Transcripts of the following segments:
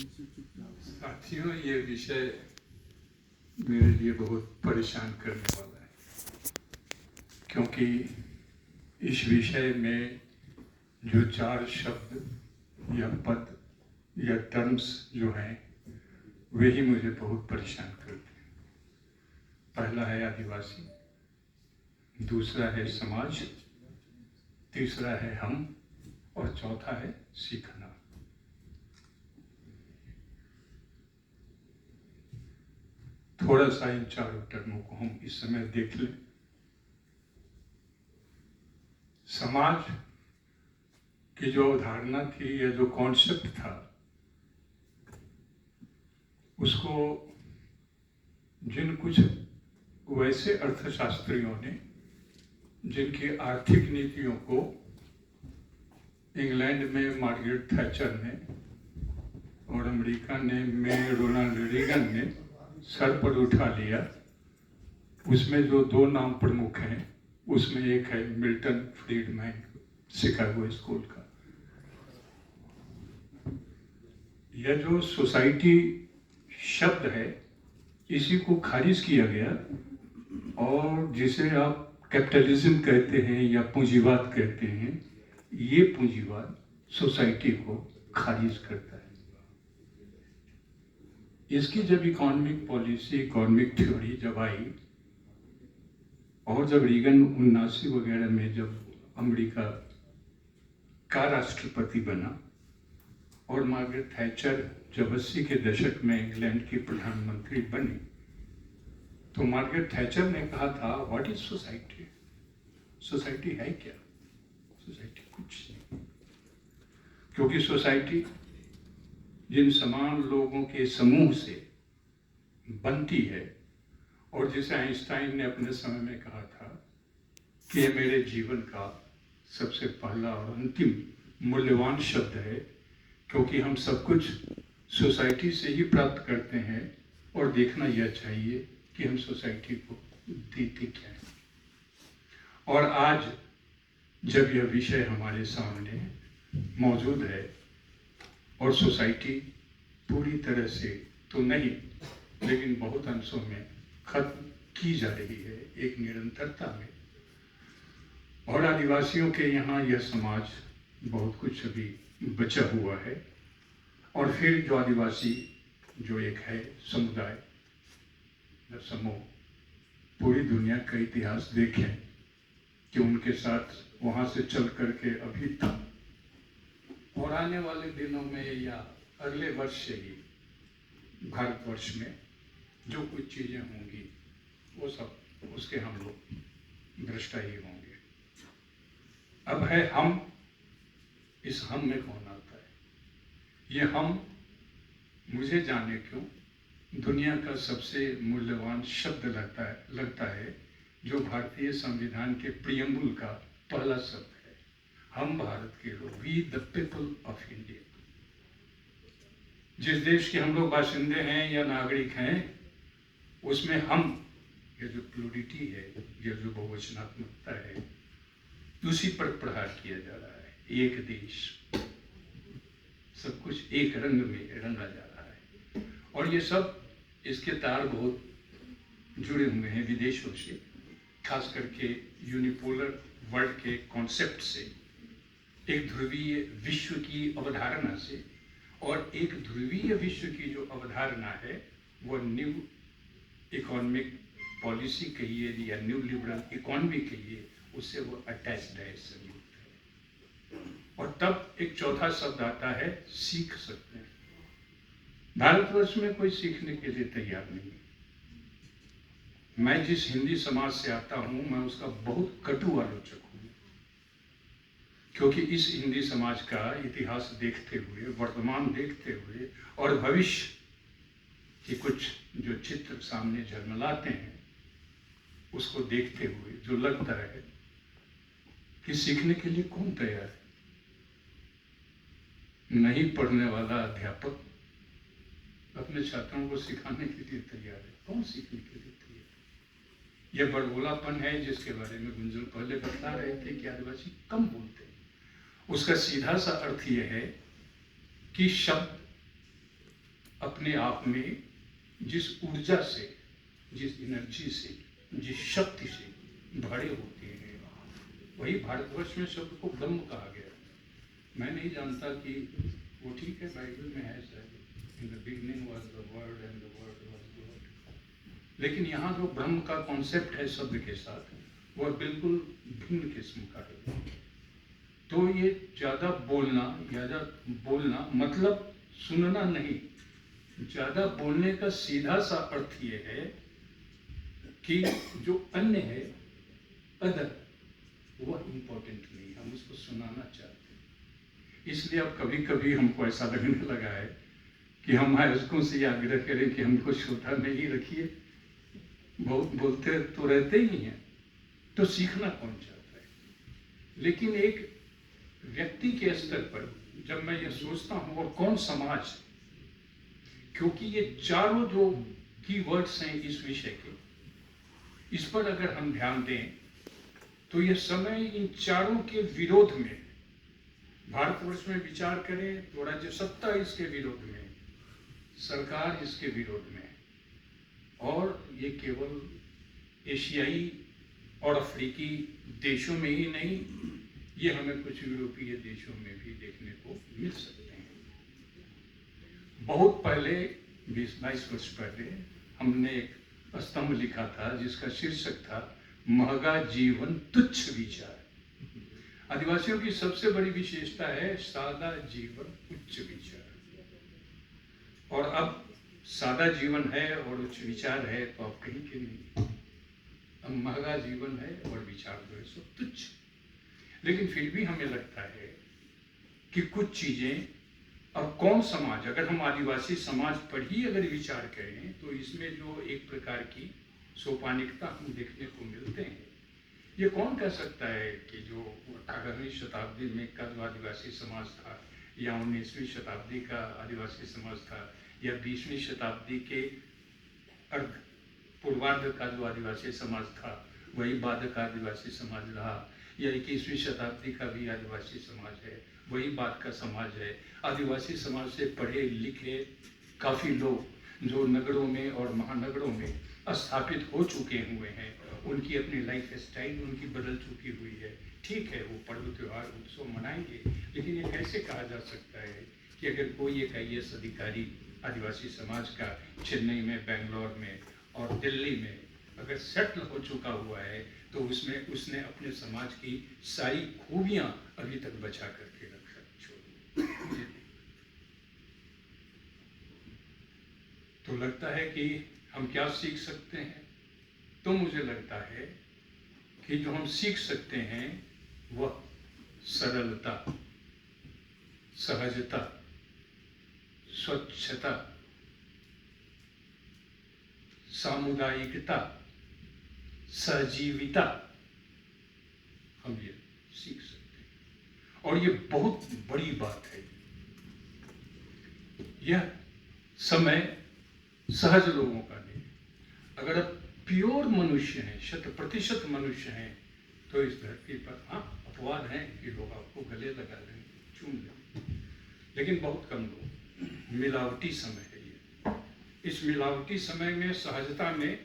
साथियों, ये विषय मेरे लिए बहुत परेशान करने वाला है, क्योंकि इस विषय में जो चार शब्द या पद या टर्म्स जो हैं वही मुझे बहुत परेशान करते हैं। पहला है आदिवासी, दूसरा है समाज, तीसरा है हम और चौथा है सीखना। थोड़ा सा इन चारों टर्मों को हम इस समय देख लें। समाज की जो अवधारणा थी या जो कॉन्सेप्ट था, उसको जिन कुछ वैसे अर्थशास्त्रियों ने जिनकी आर्थिक नीतियों को इंग्लैंड में मार्गरेट थैचर ने और अमेरिका में रोनाल्ड रीगन ने सर पर उठा लिया, उसमें जो दो नाम प्रमुख हैं, उसमें एक है मिल्टन फ्रीडमैन, शिकागो स्कूल का। यह जो सोसाइटी शब्द है, इसी को खारिज किया गया और जिसे आप कैपिटलिज्म कहते हैं या पूंजीवाद कहते हैं, ये पूंजीवाद सोसाइटी को खारिज करता है। इसकी जब इकोनॉमिक पॉलिसी, इकोनॉमिक थ्योरी जब आई और जब रीगन 79 वगैरह में जब अमेरिका का राष्ट्रपति बना और मार्गरेट थैचर जब 80 के दशक में इंग्लैंड की प्रधानमंत्री बनी, तो मार्गरेट थैचर ने कहा था, व्हाट इज सोसाइटी? सोसाइटी है क्या? सोसाइटी कुछ नहीं, क्योंकि सोसाइटी जिन समान लोगों के समूह से बनती है और जिसे आइंस्टाइन ने अपने समय में कहा था कि यह मेरे जीवन का सबसे पहला और अंतिम मूल्यवान शब्द है, क्योंकि हम सब कुछ सोसाइटी से ही प्राप्त करते हैं और देखना यह चाहिए कि हम सोसाइटी को देते क्या है। और आज जब यह विषय हमारे सामने मौजूद है और सोसाइटी पूरी तरह से तो नहीं, लेकिन बहुत अंशों में खत्म की जा रही है एक निरंतरता में, और आदिवासियों के यहाँ यह समाज बहुत कुछ अभी बचा हुआ है, और फिर जो आदिवासी जो एक है समुदाय या समूह, पूरी दुनिया का इतिहास देखें कि उनके साथ वहाँ से चल करके अभी तक और आने वाले दिनों में या अगले वर्ष से ही भारतवर्ष में जो कुछ चीज़ें होंगी वो सब उसके हम लोग दृष्टा ही होंगे। अब है हम, इस हम में कौन आता है? ये हम मुझे जाने क्यों दुनिया का सबसे मूल्यवान शब्द लगता है, जो भारतीय संविधान के प्रियम्बुल का पहला शब्द है। हम भारत के लोग, we the people of India. जिस देश के हम लोग बाशिंदे हैं या नागरिक हैं, उसमें हम, ये जो प्लूरिटी है, ये जो बहुवचनात्मकता है, उसी पर प्रहार किया जा रहा है। एक देश, सब कुछ एक रंग में रंगा जा रहा है, और ये सब इसके तार बहुत जुड़े हुए हैं विदेशों से, खास करके यूनिपोलर वर्ल्ड के कॉन्सेप्ट से, एक ध्रुवीय विश्व की अवधारणा से। और एक ध्रुवीय विश्व की जो अवधारणा है वो न्यू इकोनॉमिक पॉलिसी कहिए या न्यू लिबरल इकोनॉमी कहिए, उससे वो अटैच्ड है, संयुक्त है। और तब एक चौथा शब्द आता है, सीख सकते हैं। भारतवर्ष में कोई सीखने के लिए तैयार नहीं। मैं जिस हिंदी समाज से आता हूं, मैं उसका बहुत कटु आलोचक हूं, क्योंकि इस हिंदी समाज का इतिहास देखते हुए, वर्तमान देखते हुए और भविष्य के कुछ जो चित्र सामने झलमलाते हैं, उसको देखते हुए जो लगता है कि सीखने के लिए कौन तैयार है? नहीं पढ़ने वाला अध्यापक अपने छात्रों को सिखाने के लिए तैयार है, कौन सीखने के लिए तैयार है? यह बड़बोलापन है जिसके बारे में गुंजन पहले बता रहे थे कि आदिवासी कम बोलते हैं। उसका सीधा सा अर्थ यह है कि शब्द अपने आप में जिस ऊर्जा से, जिस एनर्जी से, जिस शक्ति से भरे होते हैं, वही भारतवर्ष में शब्द को ब्रह्म कहा गया। मैं नहीं जानता कि वो ठीक है, बाइबल में है शायद, in the beginning was the word and the word was God. लेकिन यहाँ जो ब्रह्म का कॉन्सेप्ट है शब्द के साथ, वह बिल्कुल भिन्न किस्म का है। तो ये ज़्यादा बोलना मतलब सुनना नहीं। ज़्यादा बोलने का सीधा सा अर्थ ये है कि जो अन्य है, अदर, वह इम्पोर्टेंट नहीं, हम उसको सुनाना चाहते हैं। इसलिए अब कभी कभी हमको ऐसा लगने लगा है कि हम आयोजकों से आग्रह करें कि हमको श्रोता में ही रखिए। बहुत बोलते तो रहते ही हैं, तो सीखना कौन चाहता है। लेकिन एक व्यक्ति के स्तर पर जब मैं ये सोचता हूँ, और कौन समाज, क्योंकि ये चारों जो कीवर्ड्स हैं इस विषय के, इस पर अगर हम ध्यान दें तो ये समय इन चारों के विरोध में, भारतवर्ष में विचार करें तो राज्य सत्ता इसके विरोध में, सरकार इसके विरोध में, और ये केवल एशियाई और अफ्रीकी देशों में ही नहीं, ये हमें कुछ यूरोपीय देशों में भी देखने को मिल सकते हैं। बहुत पहले 20-22 वर्ष पहले हमने एक स्तंभ लिखा था जिसका शीर्षक था महंगा जीवन तुच्छ विचार। आदिवासियों की सबसे बड़ी विशेषता है सादा जीवन उच्च विचार। और अब सादा जीवन है और उच्च विचार है तो आप कहीं के नहीं, अब महंगा जीवन है और विचार जो है सो तुच्छ। लेकिन फिर भी हमें लगता है कि कुछ चीजें, अब कौन समाज, अगर हम आदिवासी समाज पर ही अगर विचार करें तो इसमें जो एक प्रकार की सोपानिकता हम देखने को मिलते हैं, ये कौन कह सकता है कि जो 18वीं शताब्दी में का जो आदिवासी समाज था, या 19वीं शताब्दी का आदिवासी समाज था, या 20वीं शताब्दी के अर्ध पूर्वार्ध का जो आदिवासी समाज था वही बाद का आदिवासी समाज रहा, या 21वीं शताब्दी का भी आदिवासी समाज है वही बाद का समाज है। आदिवासी समाज से पढ़े लिखे काफ़ी लोग जो नगरों में और महानगरों में स्थापित हो चुके हुए हैं, उनकी अपनी लाइफ स्टाइल उनकी बदल चुकी हुई है। ठीक है, वो पर्व त्योहार उत्सव मनाएंगे, लेकिन ये कैसे कहा जा सकता है कि अगर कोई एक IAS अधिकारी आदिवासी समाज का चेन्नई में, बेंगलोर में और दिल्ली में अगर सेटल हो चुका हुआ है तो उसमें उसने अपने समाज की सारी खूबियां अभी तक बचा करके रखा। तो लगता है कि हम क्या सीख सकते हैं, तो मुझे लगता है कि जो हम सीख सकते हैं वह सरलता, सहजता, स्वच्छता, सामुदायिकता, सजीविता, हम ये सीख सकते हैं। और ये बहुत बड़ी बात है। यह समय सहज लोगों का नहीं। अगर आप प्योर मनुष्य हैं, 100% मनुष्य हैं, तो इस धरती पर हाँ अपवाद हैं कि लोग आपको गले लगा लेंगे, चूम लेंगे, लेकिन बहुत कम लोग। मिलावटी समय है ये। इस मिलावटी समय में, सहजता में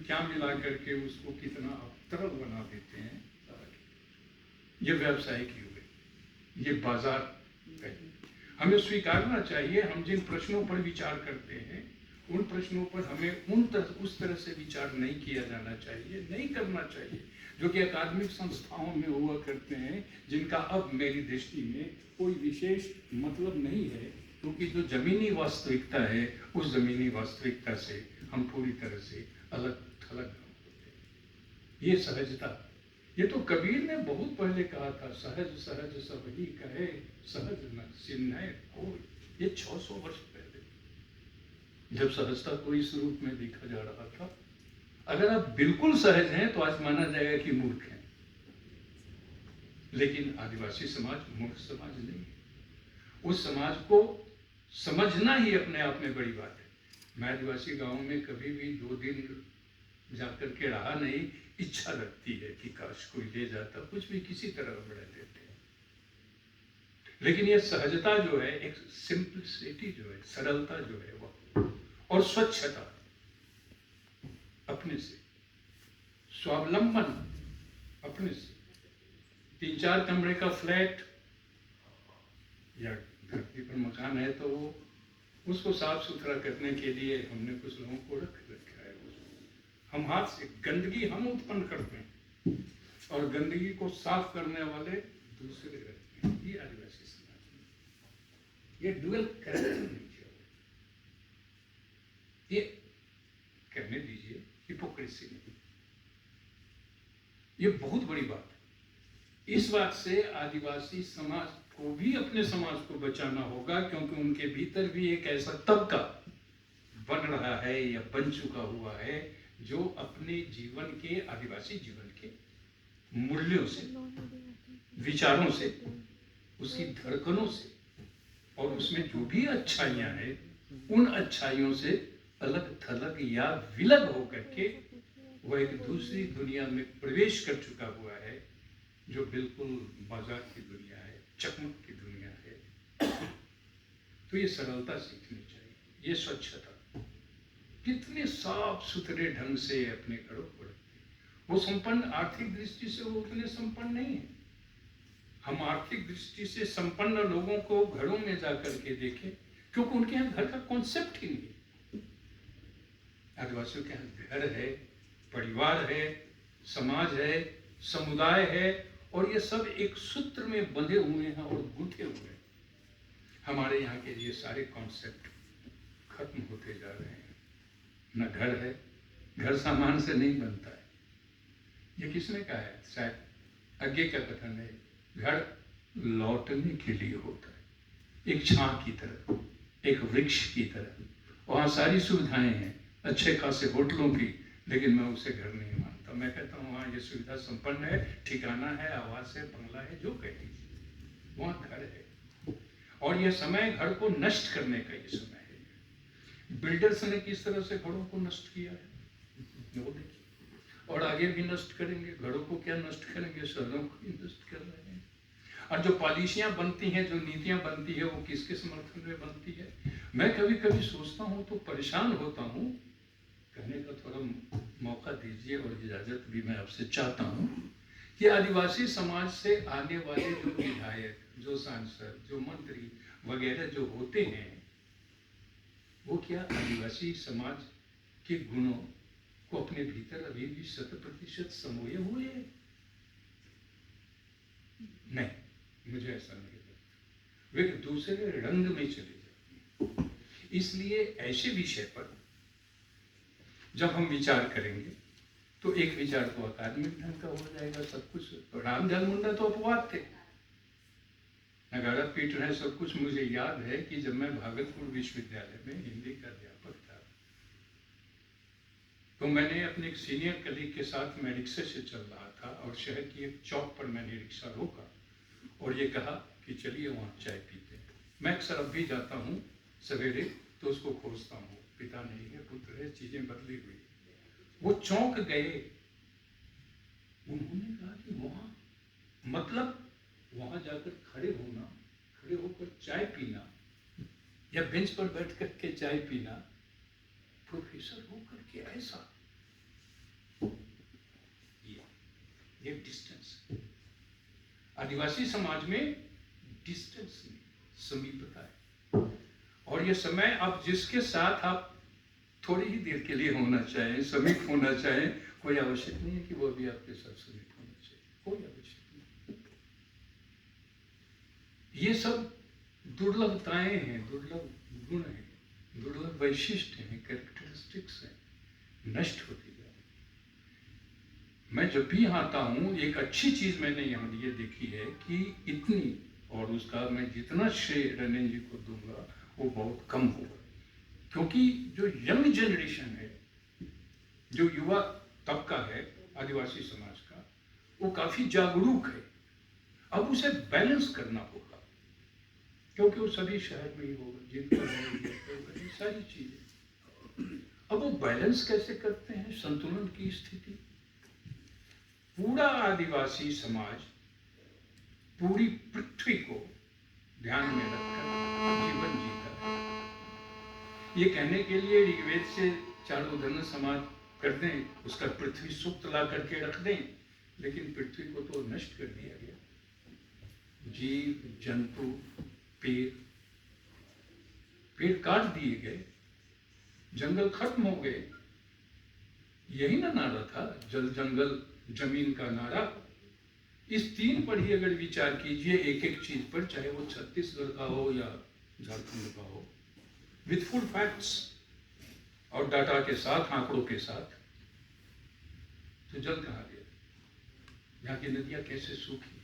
क्या मिला करके उसको कितना आप तरल बना देते हैं। ये व्यावसायिक युग है, ये बाजार है। हमें स्वीकारना चाहिए, हम जिन प्रश्नों पर विचार करते हैं उन प्रश्नों पर हमें उस तरह से विचार नहीं किया जाना चाहिए, नहीं करना चाहिए, जो कि अकादमिक संस्थाओं में हुआ करते हैं, जिनका अब मेरी दृष्टि में कोई विशेष मतलब नहीं है, क्योंकि जो जमीनी वास्तविकता है उस जमीनी वास्तविकता से हम पूरी तरह से अलग थलग होते हैं। ये सहजता, ये तो कबीर ने बहुत पहले कहा था, सहज सहज सब ही कहे, सहज न सिन्ह कोई। ये 600 वर्ष पहले जब सहजता को इस रूप में देखा जा रहा था। अगर आप बिल्कुल सहज हैं तो आज माना जाएगा कि मूर्ख हैं, लेकिन आदिवासी समाज मूर्ख समाज नहीं है। उस समाज को समझना ही अपने आप में बड़ी बात है। मैं आदिवासी गांव में कभी भी 2 दिन जाकर के रहा नहीं, इच्छा लगती है कि काश कोई ले जाता, कुछ भी किसी तरह बढ़ा देते। लेकिन ये सहजता जो है, एक सिंपलिसिटी सिंपलिसिटी जो है, सरलता जो है वो, और स्वच्छता, अपने से स्वावलंबन, अपने से 3-4 कमरे का फ्लैट या धरती पर मकान है तो वो उसको साफ सुथरा करने के लिए हमने कुछ लोगों को रखा है। हम हाथ से गंदगी हम उत्पन्न करते हैं और गंदगी को साफ करने वाले दूसरे रहते हैं। ये आदिवासी समाज में ये डुअल कैरेक्टर नहीं चाहिए, ये करने दीजिए, हिपोक्रेसी नहीं, ये बहुत बड़ी बात है। इस बात से आदिवासी समाज को भी अपने समाज को बचाना होगा, क्योंकि उनके भीतर भी एक ऐसा तबका बन रहा है या बन चुका हुआ है जो अपने जीवन के, आदिवासी जीवन के मूल्यों से, विचारों से, उसकी धड़कनों से और उसमें जो भी अच्छाइयां हैं उन अच्छाइयों से अलग थलग या विलग होकर के वह एक दूसरी दुनिया में प्रवेश कर चुका हुआ है जो बिल्कुल मजाक की दुनिया है, चकमक की दुनिया है। तो ये सरलता सीखनी चाहिए, ये स्वच्छता, कितने साफ सुथरे ढंग से अपने घरों को रखते हैं। वो संपन्न, आर्थिक दृष्टि से वो उतने संपन्न नहीं है। हम आर्थिक दृष्टि से संपन्न लोगों को घरों में जाकर के देखें, क्योंकि उनके यहाँ घर का कॉन्सेप्ट ही नहीं है। आदिवासियों के यहाँ घर है, परिवार है, समाज है, समुदाय है, और ये सब एक सूत्र में बंधे हुए हैं और गूंथे हुए हैं। हमारे यहाँ के ये सारे कॉन्सेप्ट खत्म होते जा रहे हैं। न घर है, घर सामान से नहीं बनता है। ये किसने कहा है? शायद आगे का कथन है, घर लौटने के लिए होता है, एक छां की तरह, एक वृक्ष की तरह। वहाँ सारी सुविधाएं हैं, अच्छे खासे होटलों की, लेकिन मैं उसे घर नहीं मानता। मैं कहता हूँ वहाँ ये सुविधा संपन्न है, ठिकाना है, आवास है, बंगला है, जो कह लीजिए, वहाँ घर है। और यह समय घर को नष्ट करने का ये समय है। बिल्डर्स ने किस तरह से घरों को नष्ट किया है वो देखिए, और आगे भी नष्ट करेंगे। घरों को क्या नष्ट करेंगे, शहरों को भी नष्ट कर रहे हैं। और जो पॉलिसियां बनती हैं, जो नीतियां बनती है, वो किसके समर्थन में बनती है? मैं कभी कभी सोचता हूँ तो परेशान होता हूँ। कहने का थोड़ा मौका दीजिए और इजाजत भी मैं आपसे चाहता हूँ कि आदिवासी समाज से आने वाले जो विधायक, जो सांसद, जो मंत्री वगैरह जो होते हैं, वो क्या आदिवासी समाज के गुणों को अपने भीतर अभी भी 100% समोए हुए हैं? नहीं, मुझे ऐसा नहीं लगता। वे दूसरे रंग में चले जाते हैं। इसलिए ऐसे विषय पर जब हम विचार करेंगे तो एक विचार तो अकादमिक ढंग का हो जाएगा सब कुछ। तो रामदयाल मुंडा तो अपवाद थे, नगाड़ा पीट रहे सब कुछ। मुझे याद है कि जब मैं भागलपुर विश्वविद्यालय में हिंदी का अध्यापक था तो मैंने अपने एक सीनियर कलीग के साथ, मैं रिक्शे से चल रहा था और शहर की एक चौक पर मैंने रिक्शा रोका और ये कहा कि चलिए वहाँ चाय पीते हैं। मैं अक्सर अब भी जाता हूँ सवेरे तो उसको खोजता हूँ, पिता नहीं है, पुत्र है, चीजें बदली हुई। वो चौंक गए, उन्होंने कहा कि वहाँ मतलब वहाँ जाकर खड़े होना, खड़े होकर चाय पीना या बेंच पर बैठ कर के चाय पीना, प्रोफेसर होकर के ऐसा, ये डिस्टेंस। आदिवासी समाज में डिस्टेंस नहीं, समीपता है। और ये समय आप जिसके साथ आप थोड़ी ही देर के लिए होना चाहें, समीप होना चाहें, कोई आवश्यक नहीं है कि वो भी आपके साथ समीप होना चाहिए, कोई आवश्यक नहीं। ये सब दुर्लभताएं हैं, दुर्लभ गुण हैं, दुर्लभ वैशिष्ट हैं, कैरेक्टरिस्टिक्स हैं, नष्ट होती जा रही। मैं जब भी आता हूँ, एक अच्छी चीज मैंने यहाँ ये देखी है कि इतनी, और उसका मैं जितना श्रेय रंजन जी को दूंगा वो बहुत कम होगा, क्योंकि जो यंग जनरेशन है, जो युवा तबका है आदिवासी समाज का, वो काफी जागरूक है। अब उसे बैलेंस करना होगा, क्योंकि वो सभी शहर में ही होगा, जिनका ये सारी चीजें। अब वो बैलेंस कैसे करते हैं, संतुलन की स्थिति? पूरा आदिवासी समाज पूरी पृथ्वी को ध्यान में रखकर जीवन जीता है। ये कहने के लिए ऋग्वेद से चारों समाज कर दें, उसका पृथ्वी सूक्त ला करके रख दें, लेकिन पृथ्वी को तो नष्ट कर दिया गया। जीव जंतु पेड़ काट दिए गए, जंगल खत्म हो गए। यही ना नारा था, जल जंगल जमीन का नारा। इस 3 पर ही अगर विचार कीजिए, एक एक चीज पर, चाहे वो छत्तीसगढ़ का हो या झारखंड का हो, विथ फुल फैक्ट्स और डाटा के साथ, आंकड़ों के साथ, तो जल कहाँ गया? यहाँ की नदियां कैसे सूखी,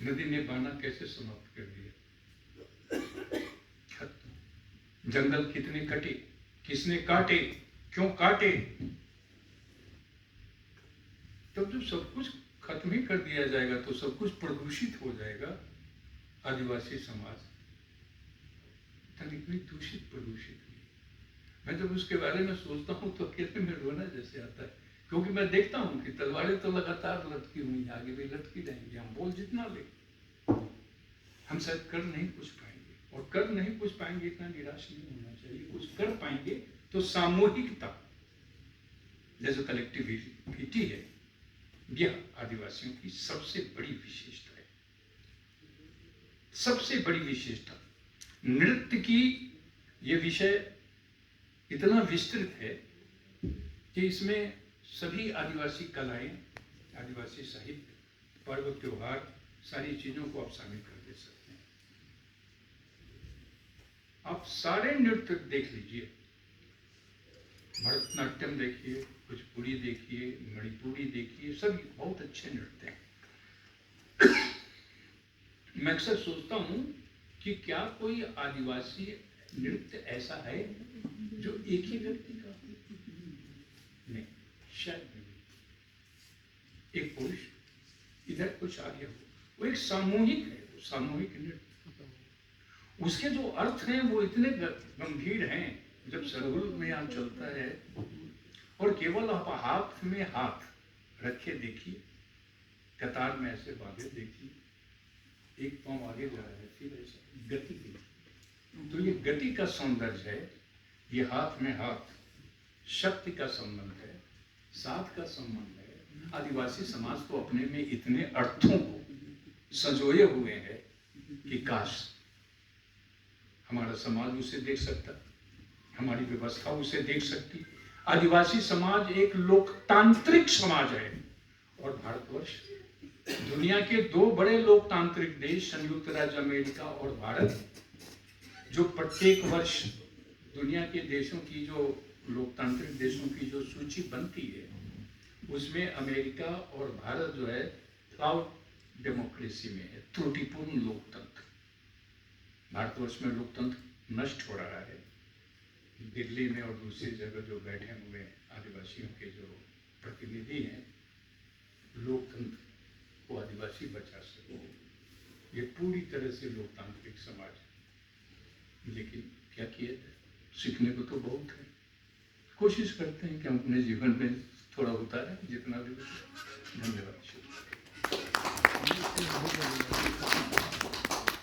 नदी ने बाना कैसे समाप्त कर दिया, खत्म। जंगल कितने कटे, किसने काटे, क्यों काटे? तब जब सब कुछ खत्म ही कर दिया जाएगा तो सब कुछ प्रदूषित हो जाएगा। आदिवासी समाज इतनी दूषित प्रदूषित हुई। मैं जब उसके बारे में सोचता हूँ तो अकेले में रोना जैसे आता है, क्योंकि मैं देखता हूँ कि तलवारें तो लगातार लटकी हुई, आगे भी लटकी रहेंगी। हम बोल जितना ले, हम शायद कर नहीं कुछ पाएंगे, और कर नहीं कुछ पाएंगे इतना निराश नहीं होना चाहिए। कुछ कर पाएंगे तो सामूहिकता, जैसे कलेक्टिविटी है, यह आदिवासियों की सबसे बड़ी विशेषता है। सबसे बड़ी विशेषता नृत्य की, यह विषय इतना विस्तृत है कि इसमें सभी आदिवासी कलाएं, आदिवासी साहित्य, पर्व त्योहार, सारी चीजों को आप शामिल कर दे सकते हैं। आप सारे नृत्य देख लीजिए, भरतनाट्यम देखिए, कुचिपुड़ी देखिए, मणिपुरी देखिए, सभी बहुत अच्छे नृत्य हैं। मैं अक्सर सोचता हूं कि क्या कोई आदिवासी नृत्य ऐसा है जो एक ही व्यक्ति का? नहीं, शायद नहीं। एक पुरुष इधर कुछ आगे हो, वो एक सामूहिक है, वो सामूहिक नृत्य। उसके जो अर्थ हैं वो इतने गंभीर हैं। जब सरहुल में यहाँ चलता है और केवल आप हाथ में हाथ रखे देखिए, कतार में ऐसे बांधे देखिए, एक पांव आगे जा रहा है, फिर ऐसा गति की, तो ये गति का सौंदर्य है। ये हाथ में हाथ, शक्ति का संबंध है, साथ का संबंध है। आदिवासी समाज तो अपने में इतने अर्थों को संजोए हुए हैं कि काश हमारा समाज उसे देख सकता, हमारी व्यवस्था उसे देख सकती। आदिवासी समाज एक लोकतांत्रिक समाज है, और भारतवर्ष दुनिया के 2 बड़े लोकतांत्रिक देश, संयुक्त राज्य अमेरिका और भारत, जो प्रत्येक वर्ष दुनिया के देशों की, जो लोकतांत्रिक देशों की जो सूची बनती है, उसमें अमेरिका और भारत जो है क्लाउड डेमोक्रेसी में है, त्रुटिपूर्ण लोकतंत्र। भारतवर्ष में लोकतंत्र नष्ट हो रहा है। दिल्ली में और दूसरी जगह जो बैठे हुए आदिवासियों के जो प्रतिनिधि हैं, लोकतंत्र को आदिवासी बचा सके, ये पूरी तरह से लोकतांत्रिक समाज है। लेकिन क्या किया जाए, सीखने को तो बहुत है। कोशिश करते हैं कि हम अपने जीवन में थोड़ा उतारें, जितना भी। धन्यवाद।